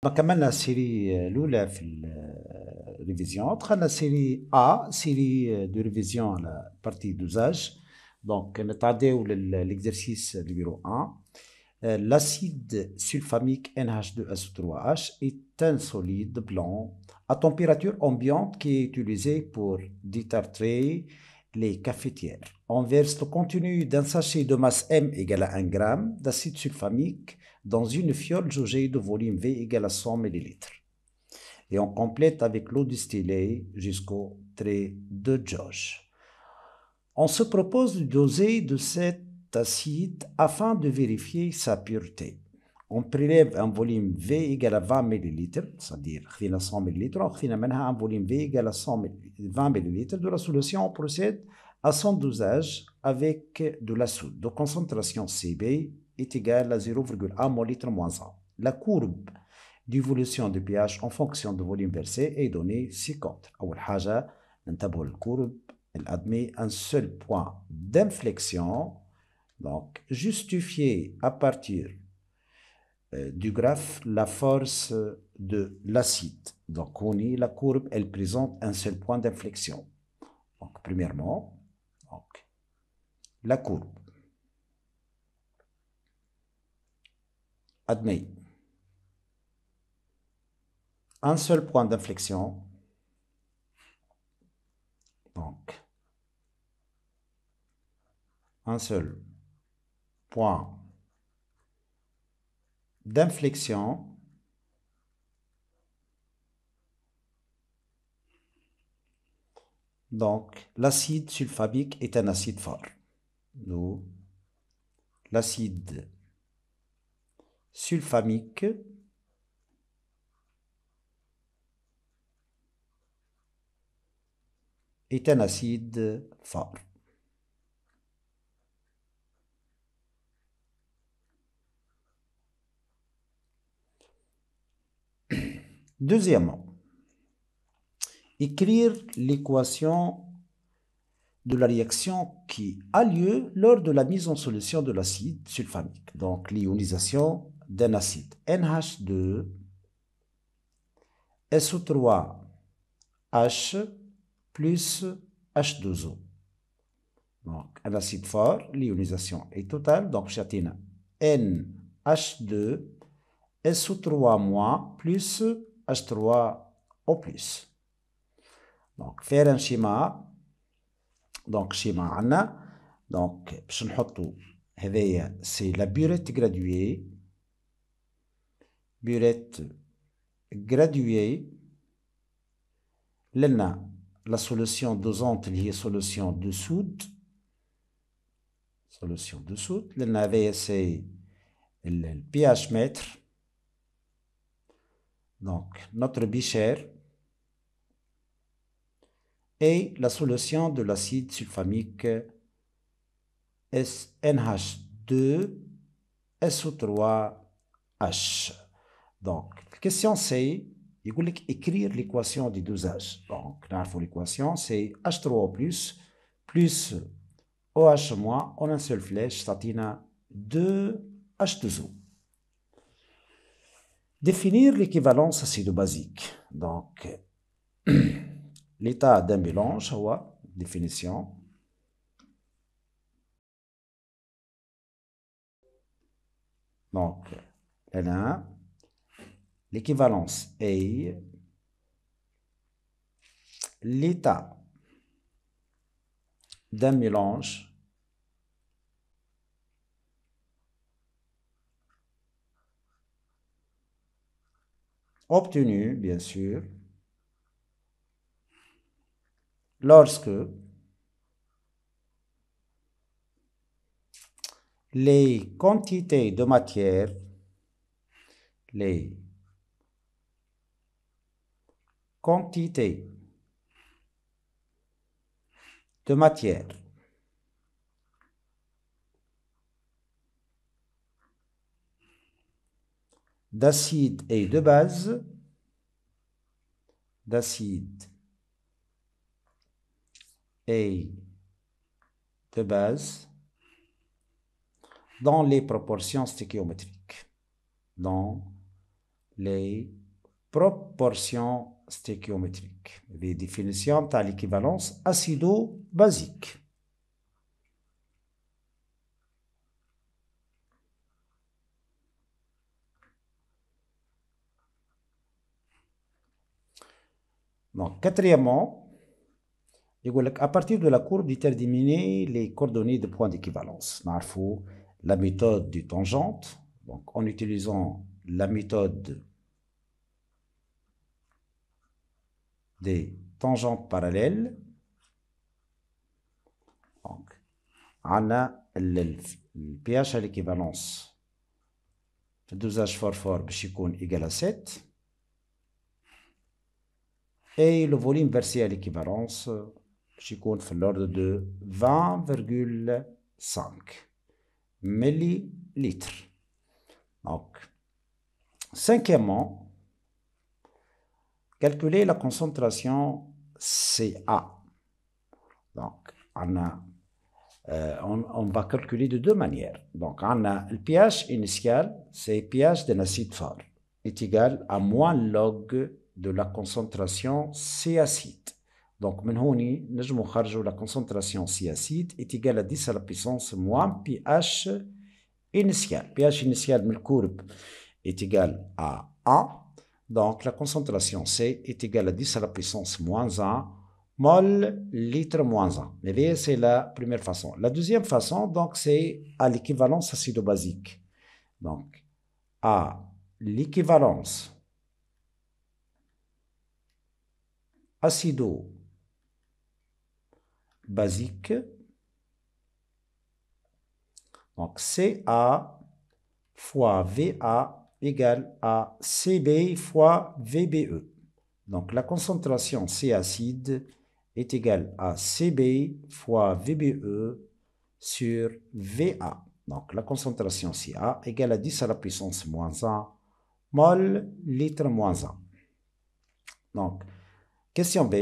Donc, عملنا السيري الأولى في الريفيزيون. دخلنا série A, série de révision à la partie d'usage. Donc, نتعداو l'exercice numéro 1. L'acide sulfamique NH2SO3H est un solide blanc à température ambiante qui est utilisé pour détartrer les cafetières. On verse le contenu d'un sachet de masse M égale à 1 g d'acide sulfamique dans une fiole jaugée de volume V égale à 100 ml. Et on complète avec l'eau distillée jusqu'au trait de jauge. On se propose de doser de cet acide afin de vérifier sa pureté. On prélève un volume V égal à 20 ml, c'est-à-dire 100 ml, on a un volume V égal à 20 ml de la solution. On procède à son dosage avec de la soude. De concentration CB est égale à 0,1 mol/litre moins 1. La courbe d'évolution du pH en fonction du volume versé est donnée ci-contre. أول حاجة ننتبهوا للcourbe. Elle admet un seul point d'inflexion, donc justifié à partir du graphe la force de l'acide. Donc on y la courbe, elle présente un seul point d'inflexion. Donc premièrement, donc, la courbe admet un seul point d'inflexion. Donc un seul point d'inflexion donc l'acide sulfamique est un acide fort. Nous, l'acide sulfamique est un acide fort. Deuxièmement, écrire l'équation de la réaction qui a lieu lors de la mise en solution de l'acide sulfamique. Donc, l'ionisation d'un acide NH2 SO3H plus H2O. Donc, un acide fort, l'ionisation est totale. Donc, châtina NH2 SO3- plus H3O+. Donc, faire un schéma. Donc, schéma عنا. Donc, باش نحطو هذايا c'est la burette graduée. Burette graduée. لنا la solution dosante اللي هي solution de soude. Solution de soude. لنا هذايا c'est le pH mètre. Donc, notre bichère et la solution de l'acide sulfamique NH2SO3H. Donc, la question c'est, il faut écrire l'équation du dosage. Donc, l'équation c'est H3O plus OH- en une seule flèche, ça tient 2H2O. Définir l'équivalence acido-basique. Donc, l'état d'un mélange, définition. Donc, là, l'équivalence est l'état d'un mélange obtenu, bien sûr, lorsque les quantités de matière, les quantités de matière d'acide et de base, d'acide et de base dans les proportions stéchiométriques. Dans les proportions stéchiométriques. Les définitions de l'équivalence acido-basique. Donc, quatrièmement, à partir de la courbe, déterminer les coordonnées de points d'équivalence. Nous avons la méthode du tangente, donc en utilisant la méthode des tangentes parallèles. Donc, on a le pH à l'équivalence. Le dosage fort égal à 7. Et le volume versé à l'équivalence fait l'ordre de 20,5 millilitres. Donc, cinquièmement, calculer la concentration CA. Donc, on va calculer de deux manières. Donc, on a le pH initial, c'est pH d'un acide fort, est égal à moins log de la concentration C acide. Donc, من هوني نجمو خرجوا la concentration C acide est égale à 10 à la puissance moins pH initial. pH initial من الكورب est égal à 1. Donc, la concentration C est égale à 10 à la puissance moins 1 mol litre moins 1. Mais c'est la première façon. La deuxième façon, donc, c'est à l'équivalence acido-basique. Donc, à l'équivalence acido-basique, donc Ca fois Va égale à Cb fois Vbe. Donc la concentration C acide est égale à Cb fois Vbe sur Va. Donc la concentration Ca égale à 10 à la puissance moins 1 mol litre moins 1. Donc, question B.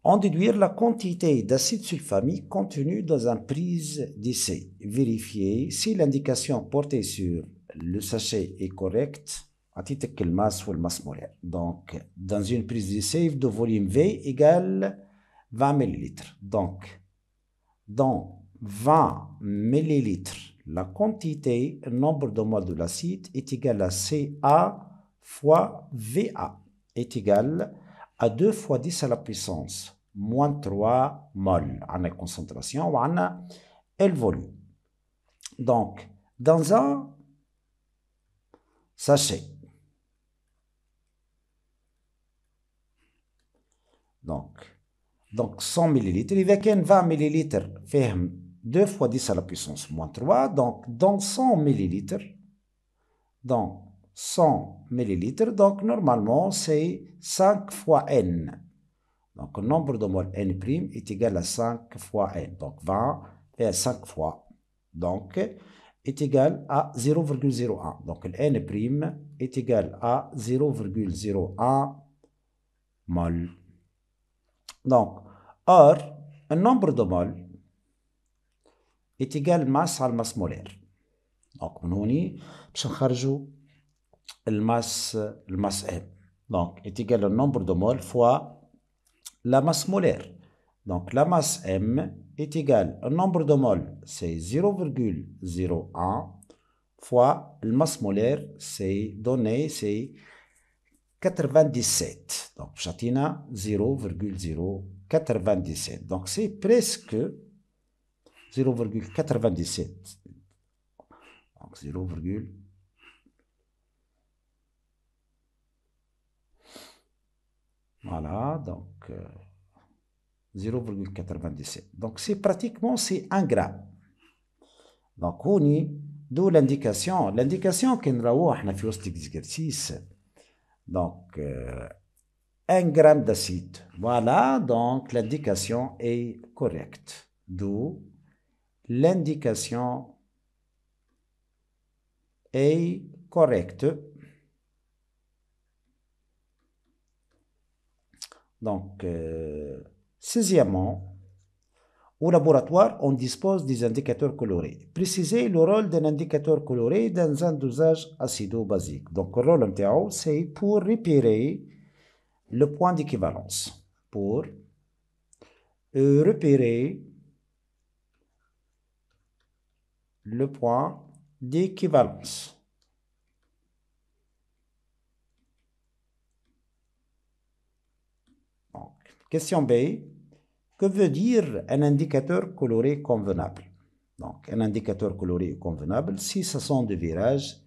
En déduire la quantité d'acide sulfamique contenue dans une prise d'essai. Vérifier si l'indication portée sur le sachet est correcte à titre que le masse ou le masse molaire. Donc, dans une prise d'essai de volume V égale 20 ml. Donc, dans 20 ml, la quantité, le nombre de moles de l'acide est égal à Ca fois Va est égal à 2 fois 10 à la puissance moins 3 mol. On a la concentration, on a le volume. Donc, dans un sachet, donc 100 ml, il y a 20 ml, fait 2 fois 10 à la puissance moins 3. Donc, dans 100 ml, donc normalement, c'est 5 fois N. Donc, le nombre de moles N' est égal à 5 fois N. Donc, 20 fait 5 fois. Donc, est égal à 0,01. Donc, le N' est égal à 0,01 mol. Donc, or, le nombre de moles est égal masse à la masse molaire. Donc, من هوني باش نخرجوا الماس M. Donc, est égal au nombre de moles fois la masse molaire. Donc, la masse M est égale au nombre de moles, c'est 0,01 fois la masse molaire, c'est donné, c'est 97. Donc, chatina 0,097. Donc, c'est presque 0,97. Donc, 0, voilà, donc 0,97. Donc, c'est pratiquement, c'est 1 gramme. Donc, on y d'où l'indication. L'indication qu'on voit dans l'exercice. Donc, 1 gramme d'acide. Voilà, donc l'indication est correcte. D'où l'indication est correcte. Donc, sixièmement, Au laboratoire, on dispose des indicateurs colorés. Précisez le rôle d'un indicateur coloré dans un dosage acido-basique. Donc, le rôle MTAO, c'est pour repérer le point d'équivalence. Pour repérer le point d'équivalence. Question B. Que veut dire un indicateur coloré convenable? Donc, un indicateur coloré convenable, si ce sont des virages,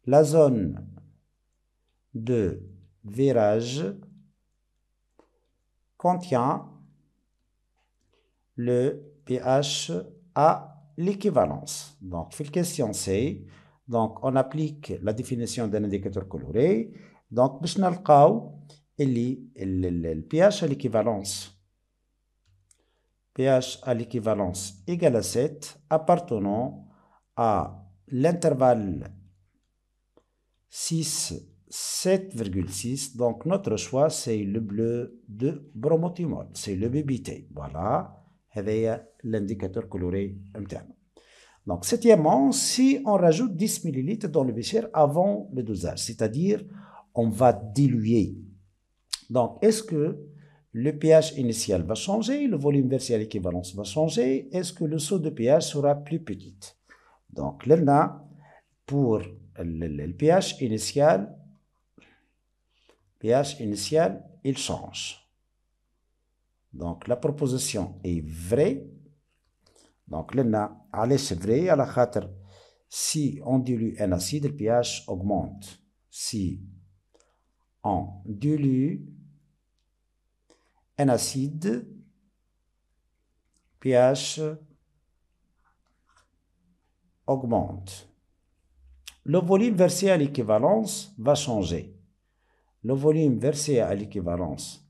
la zone de virage contient le pH à l'équivalence. Donc, la question C. Donc, on applique la définition d'un indicateur coloré. Donc, باش نلقاو le pH à l'équivalence. pH à l'équivalence égale à 7 appartenant à l'intervalle 6, 7,6. Donc, notre choix, c'est le bleu de bromothymol. C'est le BBT. Voilà. C'est l'indicateur coloré interne. Donc, septièmement, si on rajoute 10 ml dans le bécher avant le dosage, c'est-à-dire on va diluer. Donc, est-ce que le pH initial va changer, le volume versé à l'équivalence va changer, est-ce que le saut de pH sera plus petit? Donc, là, pour le pH initial, il change. Donc, la proposition est vraie. Donc, là, c'est vrai, à la khater, si on dilue un acide, le pH augmente. Si on dilue un acide, pH augmente. Le volume versé à l'équivalence va changer. Le volume versé à l'équivalence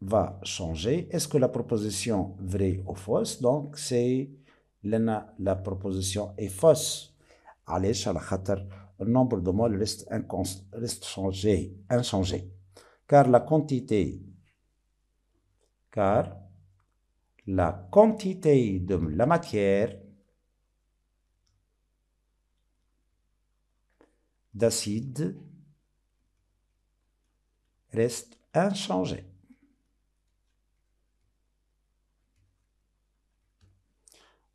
va changer. Est-ce que la proposition vraie ou fausse? Donc, c'est la proposition est fausse. Allez, le nombre de moles reste inchangé. Car la quantité de la matière d'acide reste inchangée.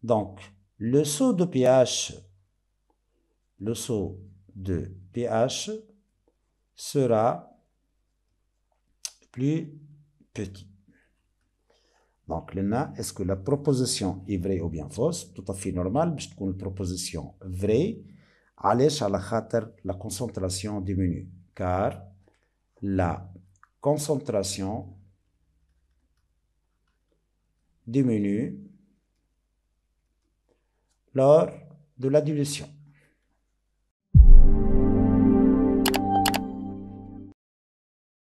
Donc, le saut de pH sera plus petit. Donc, là, est-ce que la proposition est vraie ou bien fausse? Tout à fait normal, parce que une proposition vraie, la concentration diminue, car la concentration diminue lors de la dilution.